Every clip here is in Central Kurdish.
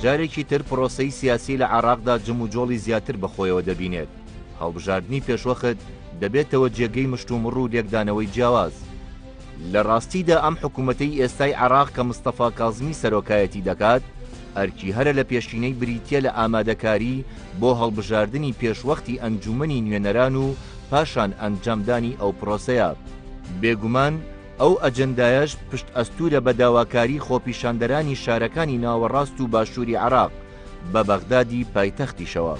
جارێکی تر پرۆسەی سیاسی لە عێراقدا جم و جۆڵی زیاتر بەخۆیەوە دەبینێت. هەڵبژاردننی پێشوەخت دەبێتەوە جێگەی مشتومڕ و لێکدانەوەی جیاواز. لە ڕاستیدا ئەم حکوومەتەی ئێستای عێراق کە مستەفا کاظمی سەرۆکایەتی دەکات ئەرکی هەرە لە پێشینەی بریتیە لە ئامادەکاری بۆ هەڵبژاردننی پێشوەختی ئەنجومەنی نوێنەران و پاشان ئەنجامدانی ئەو پرۆسەیە. بێگومان ئەو ئەجەندایەش پشت ئەستورە بە داواکاری خۆپیشاندەرانی شارەکانی ناوەڕاست و باشووری عێراق بە بەغدادی پایتەختیشەوە.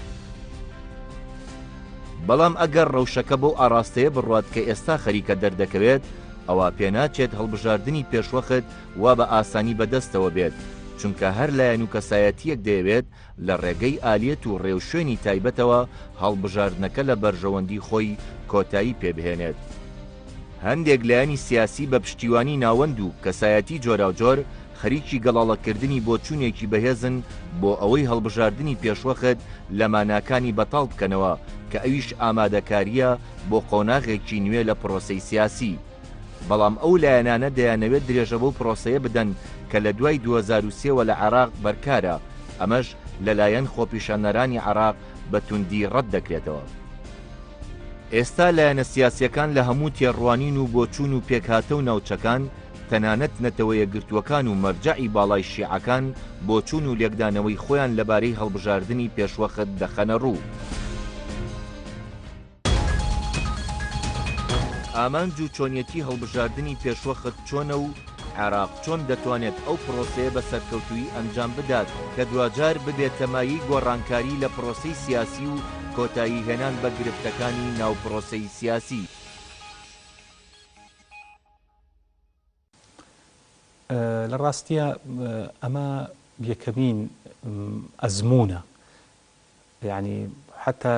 بەڵام ئەگەر ڕەوشەکە بۆ ئاراستەیە بڕوات کە ئێستا خەریکە دەردەکەوێت ئەوە پێناچێت هەڵبژاردننی پێشوەخت وا بە ئاسانی بەدەستەوە بێت، چونکە هەر لایەن و کەسایەتیەک دەیەوێت لە ڕێگەی ئالێت و ڕێوشوێنی تایبەتەوە هەڵبژاردنەکە لە بەرژەوەندی خۆی کۆتایی پێبهێنێت. هەندێک لایەنی سیاسی بە پشتیوانی ناوەند و کەسایەتی جۆراوجۆر خەریکی گەڵاڵەکردنی بۆ چوونێکی بەهێزن بۆ ئەوەی هەڵبژاردننی پێشوەخت لە ماناکانی بەتاڵ بکەنەوە کە ئەویش ئامادەکاریە بۆ قۆناغێکی نوێ لە پرۆسەی سیاسی. بەڵام ئەو لایەنانە دەیانەوێت درێژە بۆ پرۆسەیە بدەن کە لە دوای 2023 لە عێراق بەرکارە، ئەمەش لەلایەن خۆپیشاندەرانی عێراق بە توندی ڕەت دەکرێتەوە. ئێستا لایەنە سیاسیەکان لە هەموو تێڕوانین و بۆچوون و پێکهاتە و ناوچەکان تەنانەت نەتەوەیە گرتووەکان و مەرجەعی باڵای شیعەکان بۆچوون و لێکدانەوەی خۆیان لەبارەی هەڵبژاردننی پێشوەخت دەخەنە ڕوو. ئامانج و چۆنیەتی هەڵبژاردننی پێشوەخت چۆنە و عێراق چۆن دەتوانێت ئەو پرۆسەیە بە سەرکەوتووی ئەنجام بدات کە دوجار ببێتە مایەی گۆڕانکاری لە پرۆسەی سیاسی و کۆتایی هێنان بە گرفتەکانی ناو پرۆسەی سیاسی. لە ڕاستیە ئەمە یەکەمین ئەزمونە، یعنی حتا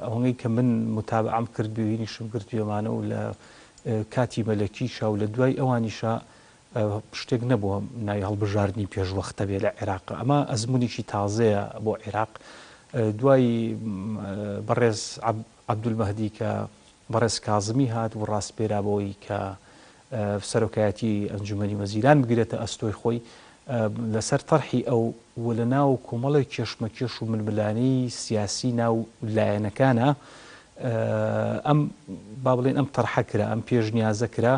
ئەوەی کە من متابعەم کرد بوینیشم کردوێمانە و لە کاتی مەلەکیشە و لە دوای ئەوانیشە شتێک نەبووە ناوی هەڵبژاردننی پێشوەختە بێ لە عێراق. ئەمە ئەزمونێکی تازەیە بۆ عێراق دوای بەڕێز عەبدولمەهدی کە بەڕێز کاظمی هات و ڕاستپێرابەوەی کە سەرۆکایەتی ئەنجومەنی وەزیران بگرێتە ئەستۆی خۆی لەسەر تەرحی ئەو و لە ناو کۆمەڵی کێشمەکێش و ململانەی سیاسی ناو لایەنەکانە ئەم با بڵێن ئەم تەرحە کرا، ئەم پێشنیازە کرا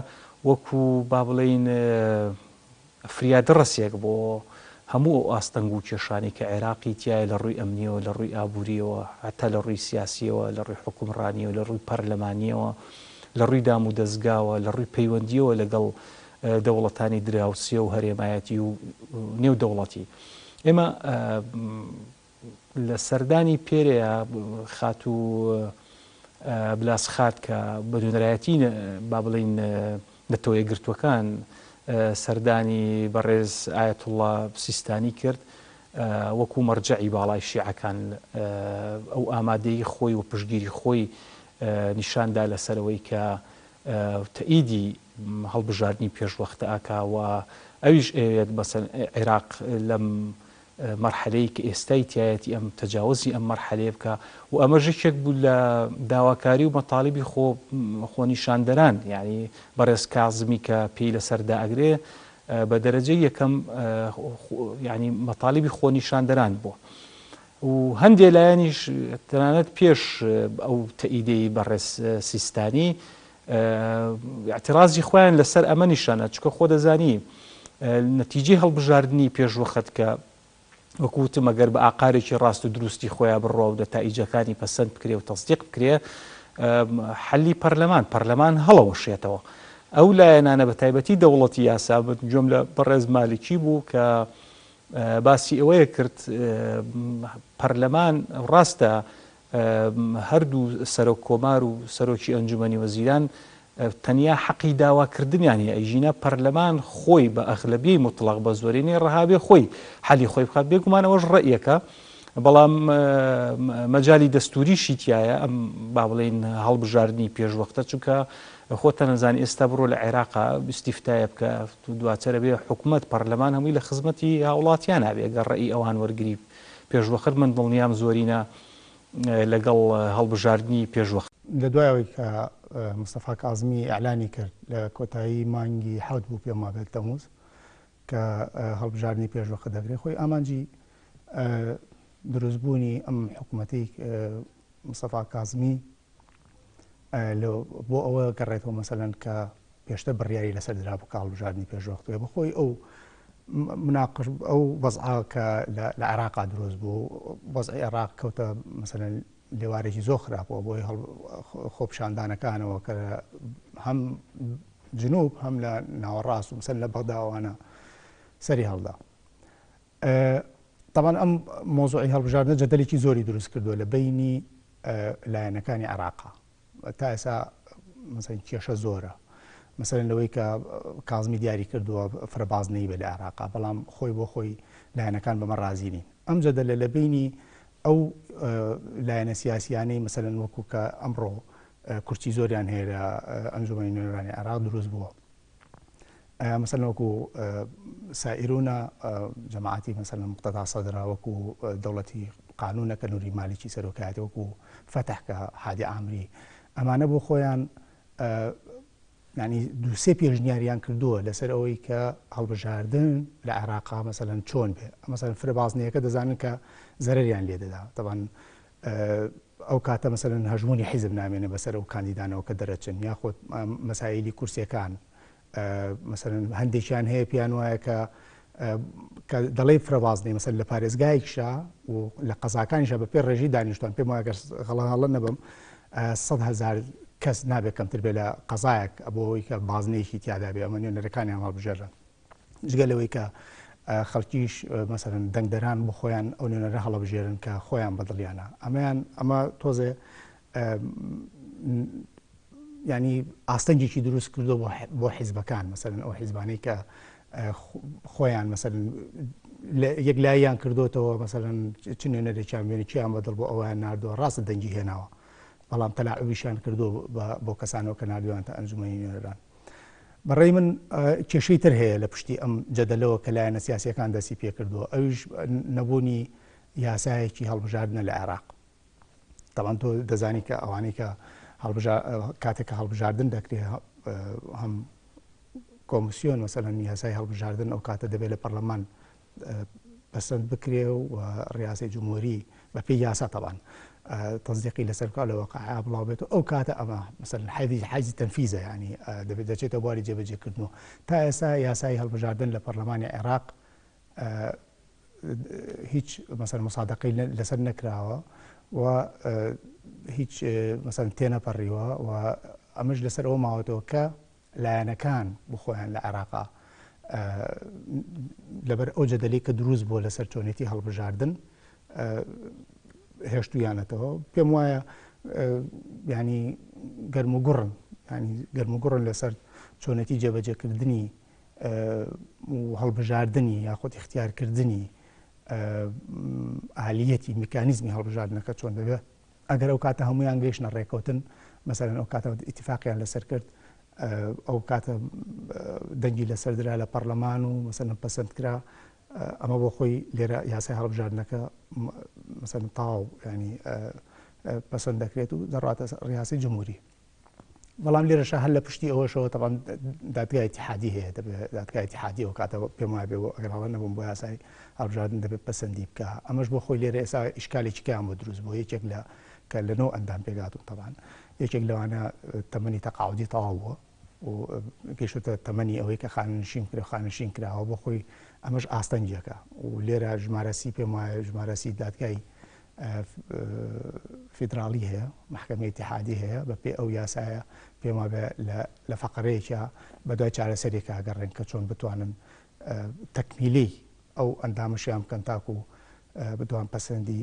وەکو با بڵێن فریادە ڕەسێک بۆ هەموو ئەو ئاستەنگ و کێشانی کە عێراقی تایە لە ڕووی ئەمنیەوە، لە ڕووی ئابووریەوە، هەتا لە ڕووی سیاسیەوە، لە ڕووی حکومڕانیەوە، لە ڕووی پەرلەمانیەوە، لە ڕووی دام و دەستگاوە، لە ڕووی پەیوەندیەوە لەگەڵ دەوڵەتانی دراوسێ و هەرێمایەتی و نێو دەوڵەتی. ئێمە لە سەردانی پێرەیە خات و بلاسخات کە بە دوونەرایەتی با بڵین نەتەوەیە گرتووەکان سەردانی بەڕێز ئایەتوڵڵا سیستانی کرد وەکو مەرجەعی باڵای شیعەکان ئەو ئامادەی خۆی و پشگیری خۆی نیشاندا لەسەرەوەی کە تەئیدی هەڵبژاردننی پێشوەختە ئاکاوە ئەویش ئەوێت بەسەر عێراق لەم مەرحەلەی کە ئێستای تایەتی ئەم تەجاوزی ئەم مەرحەلەیە بکە و ئەمە ژێکێک بوو لە داواکاری و مەتاڵیبی خۆنیشاندەران، یعنی بەڕێز کاظمی کە پێی لەسەردا ئەگرێ بە دەرەجەی یەکەم یعنی مەتاڵیبی خۆنیشاندەران بووە و هەندێک لایەنیش تەنانەت پێش ئەو تەئیدەی بەڕێز سیستانی اعترازی خۆیان لەسەر ئەمە نیشانە، چکە خۆ دەزانی نەتیجەی هەڵبژاردننی پێشوەخت کە وەکوتم ئەگەر بە ئاقارێکی ڕاست و دروستی خۆیان بڕۆ و نەتائیجەکانی پەسەند بکرێ و تەصدیق بکرێ حەلی پەرلەمان هەڵەوەشێتەوە. ئەو لایەنانە بە تایبەتی دەوڵەتی یاسا جۆم لە بەڕێز مالکی بوو کە باسی ئەوەیە کرد پەرلەمان ڕاستە هەردوو سەرۆک کۆمار و سەرۆکی ئەنجومەنی وەزیران تەنیا حەقی داواکردنیانی ئەیژینە پەرلەمان خۆی بە ئەغلەبیەی مطلق بە زۆرینەی ڕەهابێ خۆی حەلی خۆی بخات. بێگومان ئەوەش ڕەئیەکە، بەڵام مەجای دەستوریشی تایە ئەم با بڵێن هەڵبژاردننی پێشوەختە، چونکە خۆتە نەزانی ئێستا بڕۆ لە عێراقا استیفتایە بکە دواترە بێ حکوومەت پەرلەمان هەمووی لە خزمەتی هاوڵاتیان هەبێ گەر ڕێی ئەوان وەرگری پێشوەخت من دڵنیام زۆرینە لەگەڵ هەڵبژاردننی پێشوەخت. لە دوایەوەی کە مستەفا کاظمی ئەعلانی کرد لە کۆتایی مانگی 7 بوو پێ مابێت تەمووز کە هەڵبژاردننی پێشوەخت دەگرێت، خۆی ئامانجی دروستبوونی ئەم حکوومەتی مستەفا کازمی بۆ ئەوە گەڕێتەوە مەسەلەن کە پێشتر بڕیاری لەسەر درا بۆ کاڵبژاردننی پێشوەختوێ بخۆی مناقش ئەو وەزعا کە لە عێراقا دروست بوو وەزعی عێراق کەوتە مەسەلەن لێوارێکی زۆر خراپەوە بۆی خۆپشاندانەکانەوە کە هەم جنوب هەم لە ناوەڕاست و مەسەلەن لە بەغداوانە سەری هەڵدا. طبعا ئەم مۆزوعی هەڵبژاردنە جەدەلێکی زۆری دروست کردووە لە بینی لایەنەکانی عێراقا تا ئێستا مەسەلەن کێشە زۆرە مەسەلەن لەوەی کە کازمی دیاری کردووە فرەبازنەی بە لە عێراقا بەڵام خۆی بۆ خۆی لایەنەکان بەمە رازی نین. ئەم جەدەلە لە بینی ئەو لایەنە سیاسیانەی مەسەلەن وەکو کە ئەمڕۆ کورتی زۆریان هەیە لە ئەنجومەنی نوێنەرانی عێراق دروست بووە. مەسەلەن وەکو سائیرونە جەماعەتی مەسەلەن مقتەدا سەدرا وەکو دەوڵەتی قانونە کە نووری مالیکی سەرۆکایەتی وەکو فەتح کە هادی ئامری ئەمانە بۆ خۆیان ینی دووسێ پێشنیاریان کردووە لەسەر ئەوەی کە هەڵبژاردن لە عێراقا مەسەلەن چۆن بێ مەسەلەن فرەبازنەیەکە دەزانن کە زەرەریان لێ دەدا طبعاً ئەو کاتە مەسەلەن هەژمونی حیزب نامێنێ بەسەر ئەو کاندیدانەوە کە دەرەچن یاخۆت مەسایلی کورسیەکان مەسەلەن هەندێکیان هەیە پیان وایە کە دەڵێ فرەبازنەی مەسەلەن لە پارێزگایەکیشا و لە قەزاکانیشە بە پێ ڕێژی دانیشتوان پێم وایە هەڵە نەبم 100,000 کەس نابێت کەمتر بێ لە قەزایەک ئەبەوەی کە بازنەیەکی تیادا بێ ئەمە نوێنەرەکانیان هەڵبژێڕن جگە لەوەی کە خەڵکیش مەسەلەن دەنگدەران بۆ خۆیان ئەو نوێنەرە هەڵەبژێرن کە خۆیان بەدڵیانە ئەمە تۆزێ ینی ئاستەنجێکی دروست کردو بۆ حیزبەکان مەسەلەن ئەو حیزبانەی کە خۆیان مەسەلەن یەک لایەن کردوتەوە مەسەلەن چ نوێنەرێکیان بێنی چیان بەدڵ بۆ ئەویان ناردووە ڕاستە دەنگی هێناوە بەڵام تەلاعویشیان کردو بۆ کەسانەوە کە نردویان تا ئەنجومەنی نوێنەران. بەڕێی من کێشەی تر هەیە لە پشتی ئەم جەدەلەوە کە لایەنە سیاسیەکان دەستی پێ کردووە ئەویش نەبوونی یاسایەکی هەڵبژاردنە لە عێراق. طبعاً تۆ دەزانی کە ئەوانەی کە کاتێک کە هەڵبژاردن دەکرێت هەم کۆمسیۆن مەسەلەن یاسای هەڵبژاردن ئەو کاتە دەبێت لە پەرلەمان پەسەند بکرێ و ڕیاسەی جمهوری بە پێی یاسا طبعاً تەصدیقی لەسەرکە لە وەقعا بڵاو بێت و ئەو کاتە ئەمە مەسەلەن حیزی تەنفیزە ینی دەبێت دەچێتە بواری جێبەجێکردنەوە تا ئێستا یاسای هەڵبژاردن لە پەرلەمانی عێراق هیچ مەسەلەن مصادقەی لەسەر نەکراوە و هیچ مەسەلەن تێنەپەڕیوە و ئەمەش لەسەر ئەوە ماوەتەوە کە لایەنەکان بخۆیان لە عێراقا لەبەر ئەو جەدەلەی کە دروست بووە لەسەر چۆنێتی هەڵبژاردن هێشتویانەتەوە پێم وایە ینی گەرم و گوڕن ینی گەرم و گوڕن لەسەر چۆنەتی جێبەجێکردنی و هەڵبژاردننی یاخۆت اختیارکردنی ئالیەتی میکانیزمی هەڵبژاردنەکە چۆن دەبێت ئەگەر ئەو کاتە هەمویان گەیشتە ڕێکەوتن مەسەلەن ئەو کاتە ئیتیفاقیان لەسەر کرد ئەو کاتە دەنگی لەسەر درا لە پەرلەمان و مەسەلەن پەسەند کرا ئەمە بۆ خۆی لێرە یاسای هەڵبژاردنەکە مەسەلەن تاو ینی پەسەند دەکرێت و دەڕاتە ڕیاسی جمهوری. بەڵام لێرەشە هەر لە پشتی ئەوەشەوە تەبان دادگای اتحادی هەیە دادگای اتحادی ئەو کاتە پێم وایە بێ ئەگەر هەڵە نەبووم بۆ یاسای هەڵبژاردن دەبێت پەسەندی بکە ئەمەش بۆ خۆی لێرە ئێستا ئیشکالێکی کەیان بۆ دروست بوو یەکێک لە کە لەنەوە ئەندام پێگاتون تەبان یەکێک لەوانە تەمەنی تەقاعودی تەواو بووە و گەیشتە تەمەنی ئەوەی کە خاننشین کرا خاننشین کراوە بۆ خۆی ئەمەش ئاستەنجەکە و لێرە ژمارەسی پێم وایە ژمارەسی دادگای فیدراڵی هەیە محکەمەی اتحادی هەیە بە پێ ئەو یاسایە پێم وابێ لە فەقەرەیەکە بەدوای چارەسەرێکە گەڕێن کە چۆن بتوانن تەکمیلی ئەو ئەندامەشیان بکەن تاکو بتوان پەسەندی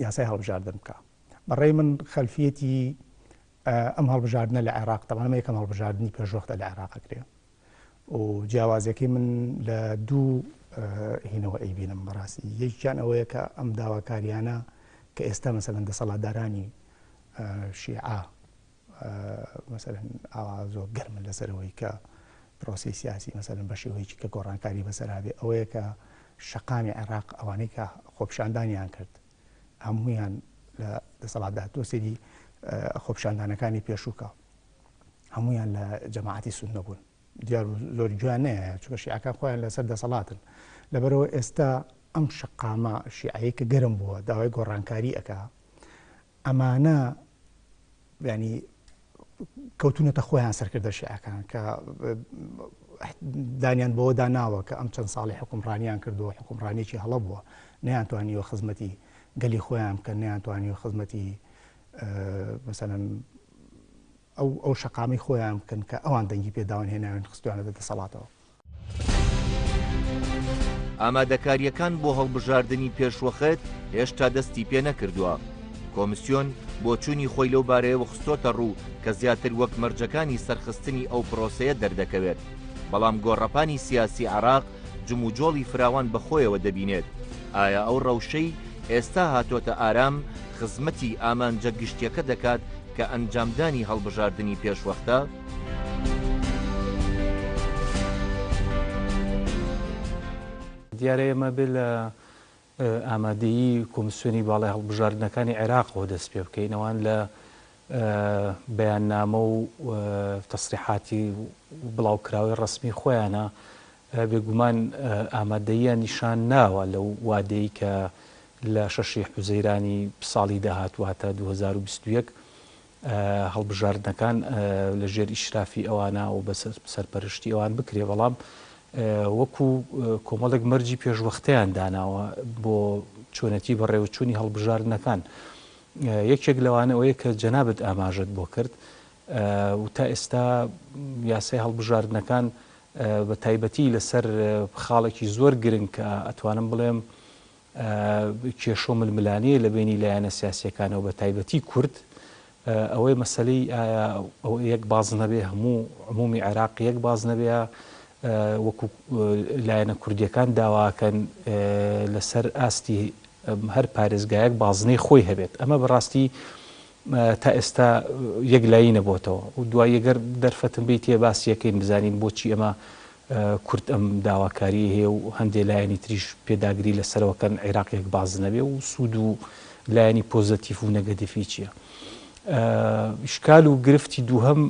یاسای هەڵبژاردن بکە. بەڕێی من خەلفیەتی ئەم هەڵبژاردنە لە عێراق تەمانمە یەکەم هەڵبژاردننی پێشوەختە لە عێراقەکرێ و جیاوازەکەی من لە دوو هینەوە ئەیبینم بەڕاستی یەکیان ئەوەیە کە ئەم داواکاریانە کە ئێستا مەسەلەن دەسەڵاتدارانی شیعە مەسەلەن ئاوا زۆر گەرمن لەسەرەوەی کە پرۆسی سیاسی مەسەلەن بە شێوەیەکی کە گۆڕانکاری بەسەرابێ ئەوەیە کە شەقامی عێراق ئەوانەی کە خۆپشاندانیان کرد هەموویان لە دەسەڵاتدا تۆسێری خۆپشاندانەکانی پێشووکە هەمویان لە جەماعەتی سوننە بوون دیار زۆر جوان نەیە چونکە شیعەکان خۆیان لەسەر دەسەڵاتن لەبەرەوە ئێستا ئەم شقامە شیعەیە کە گەرم بووە داوای گۆڕانکاری ئەکا ئەمانە ینی کەوتونەتە خۆیان سەرکردە شیعەکان کە دانیان بەوە داناوە کە ئەم چەند ساڵی حکومڕانیان کردووە حکومڕانێکی هەڵە بووە نەیانتوانیوە خزمەتی گەلی خۆیان بکەن نەیانتوانیوە خزمەتی مثلەن ئەو شقامی خۆیان بکەن کە ئەوان دەنگی پێداوان هێناوێن خستوانە دەسەڵاتەوە. ئامادەکاریەکان بۆ هەڵبژاردننی پێشوەخت هێشتا دەستی پێ نەکردووە. کۆمیسیۆن بۆ چوونی خۆی لەو بارەیەوە خستۆتە ڕوو کە زیاتر وەک مەرجەکانی سەرخستنی ئەو پرۆسەیە دەردەکەوێت. بەڵام گۆڕەپانی سیاسی عێراق جموجۆڵی فراوان بەخۆیەوە دەبینێت. ئایا ئەو ڕەوشەی ئێستا هاتۆتە ئارام خزمەتی ئامانجە گشتیەکە دەکات کە ئەنجامدانی هەڵبژاردننی پێشوەختە؟ دیارە ئێمە بێ لە ئامادەیی کۆمیسیۆنی باڵای هەڵبژاردنەکانی عێراقەوە دەست پێ بکەینەوەن لە بەیاننامە و تەسریحاتی بڵاوکراوی ڕسمی خۆیانە بێگومان ئامادەییان نیشان ناوە لەو وادەی کە لە 6 حوزەیرانی ساڵی داهاتواتە 2021 هەڵبژاردنەکان لە ژێر ئیشرافی ئەوانە و بە سەرپەرشتی ئەوان بکرێ بەڵام وەکو کۆمەڵێک مەرجی پێشوەختیان داناوە بۆ چۆنەتی بەڕێوەچوونی هەڵبژاردنەکان. یەکێک لەوانە ئەوەیە کە جەنابەت ئاماژەت بۆ کرد و تا ئێستا یاسای هەڵبژاردنەکان بە تایبەتی لەسەر خاڵێکی زۆر گرنگ کە ئەتوانم بڵێم کێشۆ ململانەیە لە بینی لایەنە سیاسیەکانەوە بە تایبەتی کورد ئەوەی مەسەلەی یەک باز نەبێ هەموو عمومی عێراق یەک باز نەبێ وەکو لایەنە کوردیەکان داواکەن لەسەر ئاستی هەر پارێزگایەک بازنەی خۆی هەبێت. ئەمە بەڕاستی تا ئێستا یەکلایی نەبووتەوە و دوای یەگەر دەرفەتم بیت تێ باسیەکەین بزانین بۆچی ئەمە کورد ئەم داواکاری هەیە و هەندێک لایەنی تریش پێداگری لەسەرەوەکەن عێراقێک باز نەبێ و سوود و لایەنی پۆزتیف و نەگەتیفی چییە. ئیشکال و گرفتی دووهەم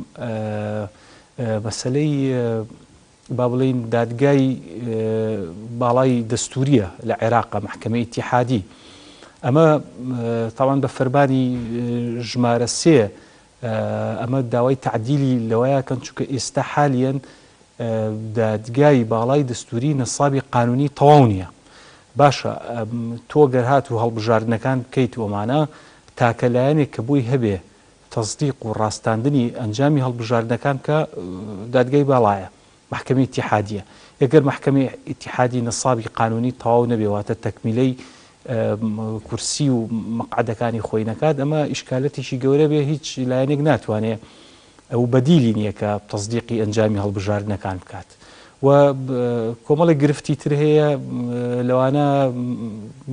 مەسەلەی با بڵین دادگای باڵای دەستوریە لە عێراقا محکەمەی ئیتیحادی ئەمە تاوان بە فەرمانی ژمارە 3 ئەمە داوای تعدیلی لەوەیە کەن چونکە ئێستا حالیان دادگای باڵای دەستوری نەسابی قانونی تەواو نییە. باشە تۆ گەر هات و هەڵبژاردنەکان بکەیت ومانە تاکە لایەنێک کە بووی هەبێ تەصدیق و ڕاستاندنی ئەنجامی هەڵبژاردنەکان کە دادگای باڵایە محکەمەی ئیتیحادیە. ئەگەر محکەمەی ئیتیحادی نەسابی قانونی تەواو نەبێواتە تەکمیلەی کورسی و مەقعدەکانی خۆی نەکات ئەمە ئیشکالەتێکی گەورە بێ هیچ لایەنێک ناتوانێت ئەو بەدیلی نییە کە تەصدیقی ئەنجامی هەڵبژاردنەکان بکات. و کۆمەڵی گرفتی تر هەیە لەوانە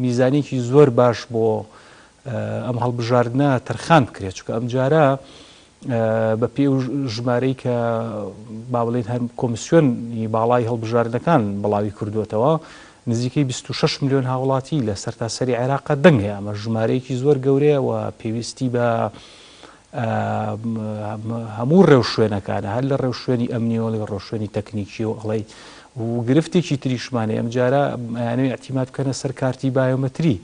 میزانێکی زۆر باش بۆ ئەم هەڵبژاردنە تەرخان بکرێت چونکە ئەم جارە بە پێ ژمارەی کە با بڵێن هەر کۆمیسیۆنی باڵای هەڵبژاردنەکان بڵاوی کردوێتەوە نزیکەی 26 ملیۆن هاوڵاتی لە سەرتاسەری عێراقا دەنگ هەیە. ئەمە ژمارەیەکی زۆر گەورەیە و پێویستی بە هەموو ڕێوشوێنەکانە هەر لە ڕێوشوێنی ئەمنیەوە لە ڕۆشوێنی تەکنیکی و ئەڵێ و گرفتێکی تریشمانێ ئەم جارە یانەوێ ئەتیماد بکەنە سەر کارتی بایۆمەتری.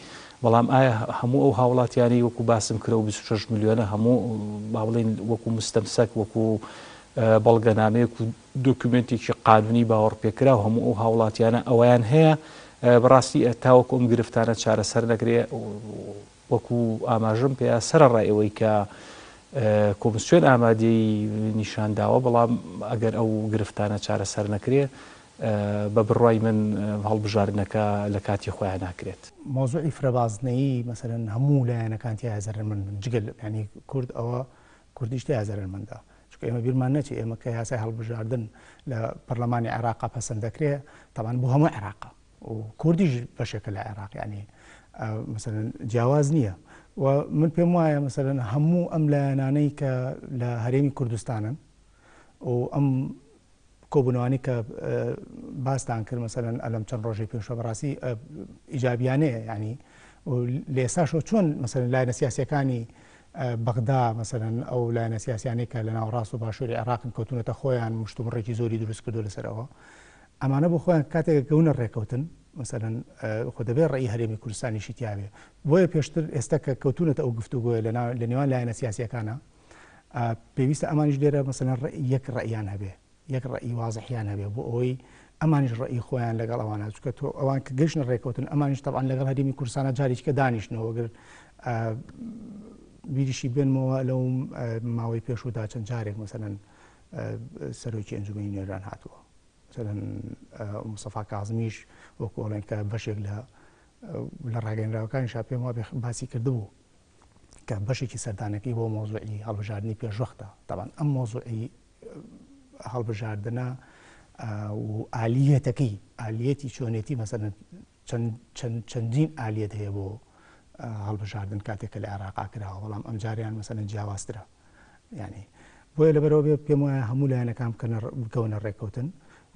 بەڵام ئایا هەموو ئەو هاوڵاتیانەی وەکو باسم کرە و 26 ملیۆنە هەموو با بڵێن وەکو مستەمسەک وەکو بەڵگەنامەیەک و دۆکومنتێکی قانونی باوەڕ پێکرا و هەموو ئەو هاوڵاتیانە ئەویان هەیە بەڕاستی تاوەکو ئەم گرفتانە چارەسەر نەکرێ وەکو ئاماژەم پێ سەرڕای ئەوەی کە کۆمیسیۆن ئامادەی نیشانداوە بەڵام ئەگەر ئەو گرفتانە چارەسەر نەکرێ بە بڕوای من هەڵبژاردنەکە لە کاتی خۆیان ناکرێت. مۆزوعی فرەبازنەیی مەسەرەن هەموو لایەنەکان تیازەرمەند جگەل ینی کورد ئەوە کوردیش تیازەرمەندە چونکە ئێمە بیرمان نەچی ئێمە کە یاسای هەڵبژاردن لە پەرلەمانی عێراقا پەسەند دەکرێت تەمان بۆ هەموو عێراقا و کوردیش بەشێکە لە عێراق ینی مەسەرەن جیاواز نییە و من پێم وایە مەسەرەن هەموو ئەم لایەنانەی کە لە هەرێمی کوردستانن و ئەم کۆبوونەوانی کە باستان کرد مەسەرەن ئەلەم چەند ڕۆژی پێشە بەڕاستی ئیجابیانەیە ینی لە ئێستاشەوە چۆن مەسەرەن لایەنە سیاسیەکانی بەغدا مەسەرەن ئەو لایەنە سیاسیانەی کە لە ناوەڕاست و باشووری عێراقن کەوتونەتە خۆیان مشتومڕێکی زۆری دروست کردو لەسەرەوە ئەمانە بۆ خۆیان کاتێک گەونە ڕێکەوتن مثلەن خۆ دەبێت ڕێی هەرێمی کوردستانیشی تیاوێ بۆیە پێشتر ئێستا کە کەوتونەتە ئەو گفتوگۆیە لە نێوان لایەنە سیاسیەکانە پێویستە ئەمانیش لێرە مەسەلەن یەک ڕێیان هەبێ یەک ڕێی وازحیان هەبێ بۆ ئەوەی ئەمانیش ڕێی خۆیان لەگەڵ ئەوانە چکە تۆ ئەوان کە گەشتە ڕێکەوتن ئەمانیش تەبعاً لەگەڵ هەرێمی کوردستانە جارێککە دانیشتنەوە گەر بیریشی بێنمەوە لەو ماوەی پێشودا چەند جارێک مەسەلەن سەرۆکی ئەنجومەنی نوێران هاتووە مثلەن مستەفا کاظمیش وەکو ئەڵێن کە بەشێک لە ڕاگەیەنراوەکانی پێم وابێ باسی کردبوو کە بەشێکی سەردانەکەی بۆ مۆزوعی هەڵبژاردننی پێشوەختە تاوان ئەم مۆزوعی هەڵبژاردنە و ئالیەتەکەی ئالیەتی چۆنێتی مەسەلەن چەندین ئالیەت هەیە بۆ هەڵبژاردن کاتێکە لە عێراقا کراوە بەڵام ئەم جاریان مەسەلەن جیاوازترە یعنی بۆیە لەبەرەوە بێ پێم وایە هەموو لایەنەکان بکەونە ڕێکەوتن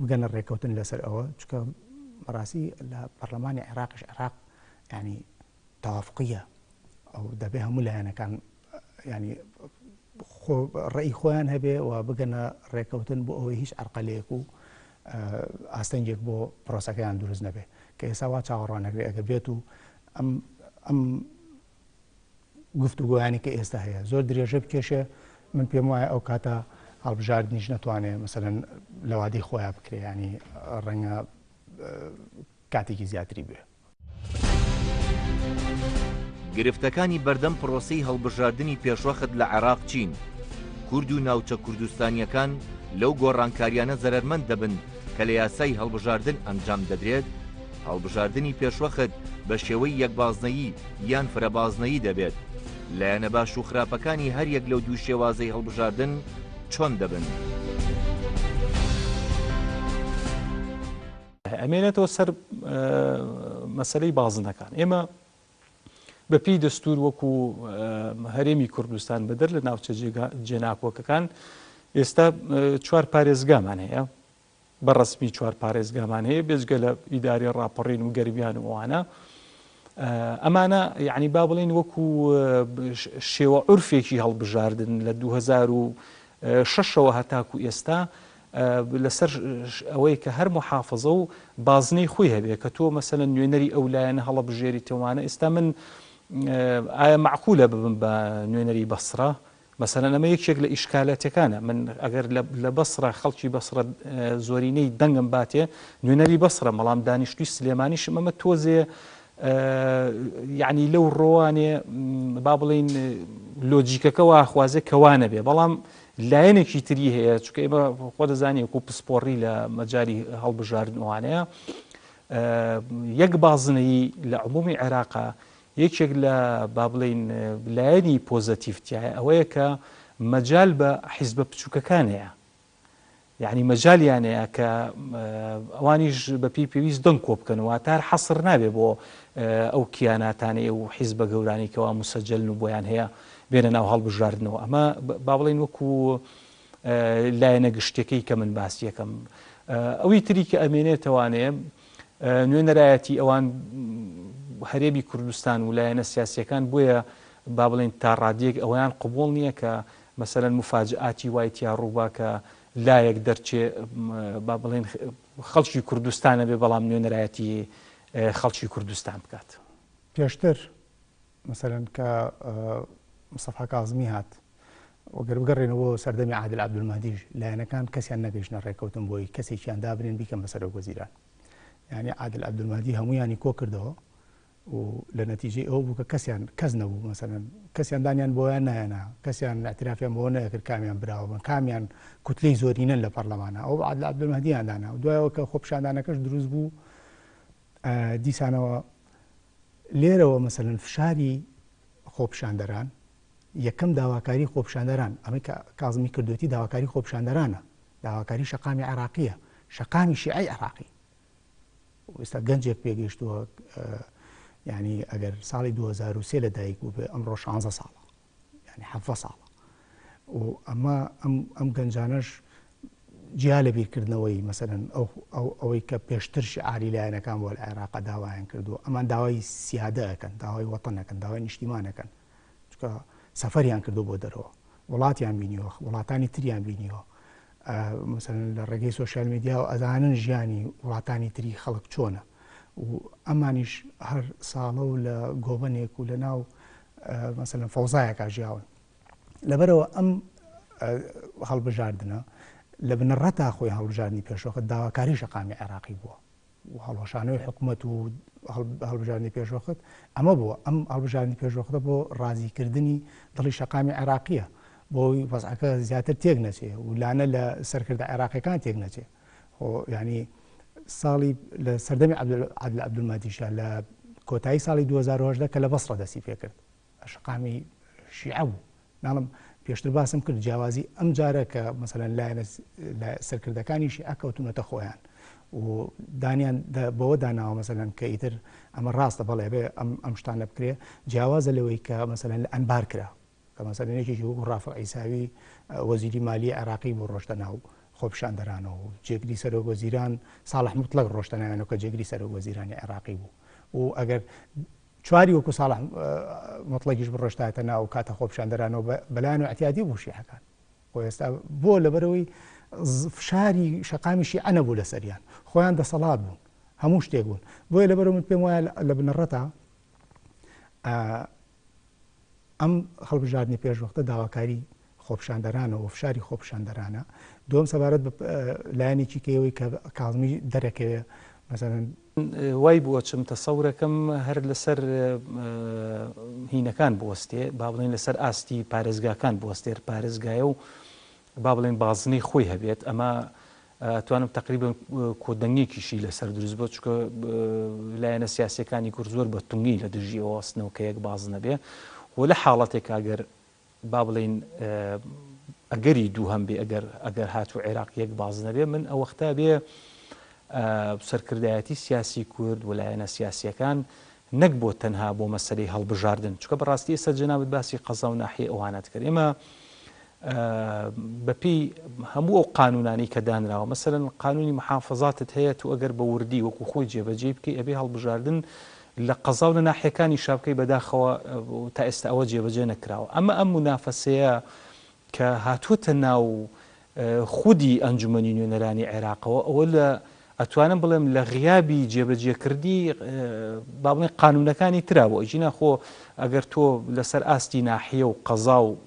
بگەنە ڕێکەوتن لەسەر ئەوە چکە بەڕاستی لە پەرلەمانی عێراقش عێراق ینی تەوافقیە ئەو دەبێ هەموو لایەنەکان ینی ڕێی خۆیان هەبێ و بگەنە ڕێکەوتن بۆ ئەوەی هیچ عەرقەلەیەک و ئاستەنجێک بۆ پرۆسەکەیان دروست نەبێ کە ئێستا وا چاوەڕوانەکرێ ئەگەر بێت و ئەم گفتوگۆیانی کە ئێستا هەیە زۆر درێژە بکێشێ من پێم وایە ئەو کاتە هەڵبژاردنیش نەتوانێت مەسەلەن لە وادەی خۆیان بکرێ ینی ڕەنگە کاتێکی زیاتری بێ. گرفتەکانی بەردەم پرۆسەی هەڵبژاردننی پێشوەخت لە عێراق چین کورد و ناوچە کوردستانیەکان لەو گۆڕانکاریانە زەرمەند دەبن کە لە یاسای هەڵبژاردن ئەنجام دەدرێت هەڵبژاردننی پێشوەخت بە شێوەی یەکبازنەیی یان فرەبازنەیی دەبێت لایەنە باش و خراپەکانی هەر یەک لەو دوو شێوازەی هەڵبژاردن چۆن دەبن. ئەمێنێتەوە سەر مەسەلەی بازنەکان ئێمە بەپی دەستور وەکو هەرێمی کوردستان بەدەر لە ناوچە جێناکۆکەکان ئێستا 4 پارێزگامان هەیە بەڕەسمی 4 پارێزگامان هەیە بێجگە لە ئیداری ڕاپەڕین و گەرمیان وانە ئەمانە یعنی با بڵێن وەکو شێوە عورفێکی هەڵبژاردن لە 2006ەوە هەتاکو ئێستا لەسەر ئەوەی کە هەر محافظە و بازنەی خۆی هەبێ کە تۆ مەسەلەن نوێنەری ئەو لایەنە هەڵەبژێریتەوانە ئێستا من ئایا معقولە ببم بە نوێنەری بەسرە مەسەلەن ئەمە یەکێک لە ئیشکالاتەکانە من ئەگەر لە بەسرە خەڵکی بەسرە زۆرینەی دەنگم باتێ نوێنەری بەسرە بەڵام دانیشتوی سلێمانیشم ئەمە تۆزێ یعنی لەو ڕۆوانێ با بڵین لۆجیکەکە واخوازێ کەوانە بێ بەڵام لایەنێکی تری هەیە چکە ئێمە خۆ دەزانێت و پسپۆڕی لە مەجای هەڵبژاردنوانەیە یەک بازنەی لە عمومی عێراقا یەکێک لە با بڵین لایەنی پۆزەتیڤتیایە ئەوەیە کە مەجال بە حیزبە بچووکەکانەیە یعنی مەجالیانەیە کە ئەوانیش بەپی پێویست دەنگ کۆ بکەنەوە تا حەسر نابێ بۆ ئەو کیاناتانەیە و حیزبە گەورانێکەوە مسەجلن و بۆیان هەیە بێنە ناو هەڵبژاردنەوە ئەمە با بڵین وەکو لایەنە گشتەکەی کە من باسی یەکەم ئەوەی تری کە ئەمێنێتەوانەیە نوێنەرایەتی ئەوان هەرێمی کوردستان و لایەنە سیاسیەکان بۆیە با بڵین تا ڕادیەک ئەویان قبول نییە کە مەسەلەن مفاجئاتی وایتیا ڕووبا کە لایەک دەرچێ با بڵین خەڵکی کوردستانە بێ بەڵام نوێنەرایەتی خەڵکی کوردستان بکات. پێشتر مەسەلەن کە مستەفا کاظمی هات وەگەر بگەڕێنەوە سەردەمی عادل عەبدولمەهدیش لایەنەکان کەسیان نەگەیشتنە ڕێکەوتن بۆی کەسێکیان دابرێن بیکەن بەسەر وەزیران یعنی عادل عەبدولمەهدی هەموویانی کۆ کردەوە و لە نەتیجەی ئەوە بوو کە کەس نەبوو مەسەلەن کەسیان دانیان بۆیان نایەنا کەسیان ئەترافیان بۆ نەکرد کامیان براوە بن کامیان کوتلەی زۆرینەن لە پەرلەمانە ئەو عادل عەبدولمەهدییان دانا و دوایەوە کە خۆپیشاندانەکەش دروست بوو دیسانەوە لێرەوە مەسەلەن فشاری خۆپیشاندەران یەکەم داواکاری خۆپیشاندەران ئەمە کاظمی کردوێتی داواکاری خۆپیشاندەرانە داواکاری شەقامی عێراقیە شەقامی شیعەی عێراقی ئێستا گەنجێک پێگەیشتووە یعنی ئەگەر ساڵی 2003 لە دایک بوو بێ ئەمڕۆ 16 ساڵە یعنی 7 ساڵە و ئەم گەنجانەش جیا لە بیرکردنەوەی مەسەلەن ئەوەی کە پێشتر شعاری لایەنەکان بۆ لە عێراقا داوایان کردو ئەمان داوای سیادەکەن داوای وەتەنەکەن داوای نیشتیمانەکەن چکە سەفەریان کردو بۆ دەرەوە وڵاتیان بینیوە وڵاتانی تریان بینیوە مثلەن لە ڕێگەی سوۆسیال میدیا و ئەزانن ژیانی وڵاتانی تری خەڵک چۆنە و ئەمانیش هەر ساڵە و لە گۆبنێک و لە ناو مثلەن فەوزایەکە ژیاون لەبەرەوە ئەم هەڵبژاردنە لە بنەڕەتا خۆی هەڵبژاردننی پێشۆخت داواکاری شەقامی عێراقی بووە و هەڵۆشانەوەی حکوومەت و هەڵبژاردننی پێشۆخت ئەمە بووە ئەم هەڵبژاردننی پێشۆختە بۆ ڕازیکردنی دڵی شەقامی عێراقیە بۆی وەزعەکە زیاتر تێک نەچێ و لانە لە سەرکردە عێراقیەکان تێک نەچێ ینی ساڵی لە سەردەمی عەدل عەبدولمادیشە لە کۆتایی ساڵی 2010 کە لە بەسڕە دەستی پێکرد شەقامی شیعە بوو ناڵم پێشتر باسم کرد جیاوازی ئەم جارە کە مەسەلەن لایەنە سەرکردەکانی شیعە کەوتونەتە خۆیان و دانیان بەوە داناوە مەسەلەن کە ئیتر ئەمە ڕاستە بەڵێ بێ ئەم شتانە بکرێ جیاوازە لەوەی کە مەسەلەن لە ئەنبار کرا کە مەسەلەنێکی وەکو ڕافع عیساوی وەزیری مالی عێراقی بۆ ڕۆشتە ناو خۆپیشاندەرانەوە و جێگری سەرۆک وەزیران ساڵح موتڵەق ڕۆشتە ناوێنەوە کە جێگری سەرۆک وەزیرانی عێراقی بوو و ئەگەر چواری وەکو ساڵح موتڵەقیش بڕۆشتایەتە ناو کاتە خۆپیشاندەرانەوە بەلایەن و احتیاطی بوو شیعەکان بۆ ئێستا بۆ لەبەرەوەی فشاری شەقامی شیعە نەبوو لە سەریان خۆیان دەسەڵات بوون هەموو شتێک بوون بۆیە لەبەرەوە من پێم وایە لە بنەڕەتە ئەم هەڵبژاردننی پێشوەختە داواکاری خۆپیشاندەرانەوە و فشاری خۆپیشاندەرانە دووەم سەبارەت بە لایەنێکی کەوەی کە کاڵمی دەرەکەوێ مەسەلەن وای بووە چم تەسەورەکەم هەر لەسەر هینەکان بوەستێ با بڵێن لەسەر ئاستی پارێزگاکان بوەستێر پارێزگایە و با بڵێن بازنەی خۆی هەبێت ئەمە توانم تقریبا کۆدەنگێکیشی لەسەر دروست بۆ چکە لایەنە سیاسیەکانی کورد زۆر بە تونگی لە دژی ئەوەستنەوە کە یەک بازنە بێ و لە حاڵەتێک ئەگەر با بڵێن ئەگەری دوو هەم بێ ئەگەر هاتوو عێراق یەک بازنە بێ من ئەو وەختە بێ سەرکردایەتی سیاسی کورد وەلایەنە سیاسیەکان نەک بۆ تەنها بۆ مەسەلەی هەڵبژاردن چکە بەڕاستی ئێستا جەنابەت باسی قەزا و ناحیە ئەوانەت کرد ئێمە بەپی هەموو ئەو قانونانی کە دانراوە مەسەلەن قانونی محافظاتت هەیە تو ئەگەر بە وردی وەکو خۆی جێبەجێ بکەی ئەبێ هەڵبژاردن لە قەزا و لە ناحیەکانی شابکەی بەداخەوە تا ئێستا ئەوە جێبەجێ نەکراوە ئەمە ئەم منافەسەیە کە هاتووەتە ناو خودی ئەنجومەنی نوێنەرانی عێراقەوە ئەوە لە ئەتوانم بڵێم لە غیابی جێبەجێکردی با بڵێن قانونەکانی ترا بۆ ئەجینا خۆ ئەگەر تۆ لەسەر ئاستی ناحیە و قەزا و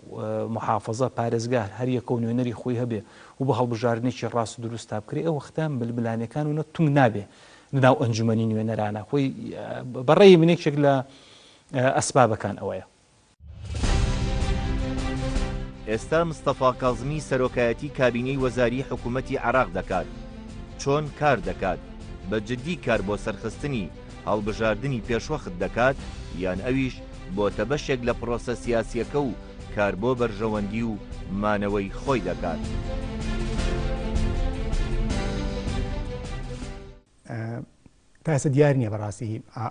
محافظە پارێزگار هەر یەکە و نوێنەری خۆی هەبێ و بە هەڵبژاردنێکی ڕاست و دروست تا بکرێ ئەو وەختە ململانەکان و تونگ نابێ لەناو ئەنجومەنی نوێنەرانە خۆی بەڕێی منێکێک لە ئەسبابەکان ئەوەیە. ئێستا مستەفا کاظمی سەرۆکایەتی کابینەی وەزاری حکوومەتی عێراق دەکات چۆن کار دەکات بە جددی کار بۆ سەرخستنی هەڵبژاردننی پێشوەخت دەکات یان ئەویش بۆتە بەشێک لە پرۆسە سیاسیەکە و کار بۆ بەرژەوەندی و مانەوەی خۆی دەکات. تا ئێستا دیار نییە بەڕاستی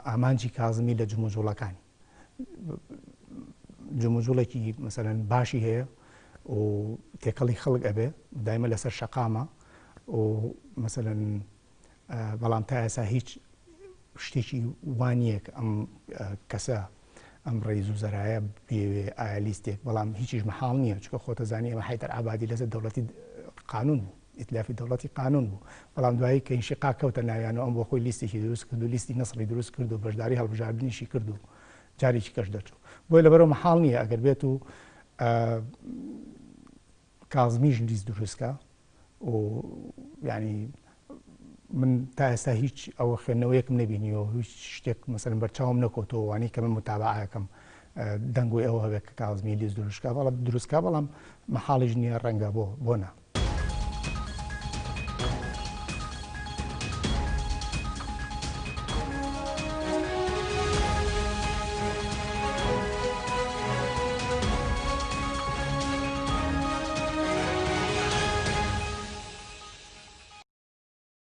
ئامانجی کاظمی لە جموجوڵەکانی جموجوڵێکی مەسەلەن باشی هەیە و تێکەڵی خەڵک ئەبێ دایمە لەسەر شەقامە و مەسەلەن بەڵام تا ئێستا هیچ شتێکی وانیەک ئەم کەسە ئەم ڕێز و زەرایە بێوێ ئایا لیستێک بەڵام هیچیش مەحاڵ نییە چکە خۆتەزانی ئەمە حیدەر عەبادی لەسەر دەوڵەتی قانون بوو ئیتلافی دەوڵەتی قانون بوو بەڵام دوایی کە ئینشقاق کەوتە ناویانەوە ئەم بۆ خۆی لیستێکی دروست کرد و لیستی نەسڕی دروست کرد و بەشداری هەڵبژاردننیشی کرد و جارێکی کەش دەچوو بۆی لەبەرەوە مەحاڵ نییە ئەگەر بێت و کاظمیش لیست دروستکە و ینی من تا ئێستا هیچ ئەوە خوێندنەوەیەکم نەبینیەوە هیچ شتێک مەسەلەن بەرچاوم نەکۆتەوە وانی کە من متابعەکەم دەنگۆی ئەوە هەبێت کە کاظمی لیست دروستکە بەڵام دروستکە بەڵام مەحاڵیش نییە ڕەنگە بۆ نە.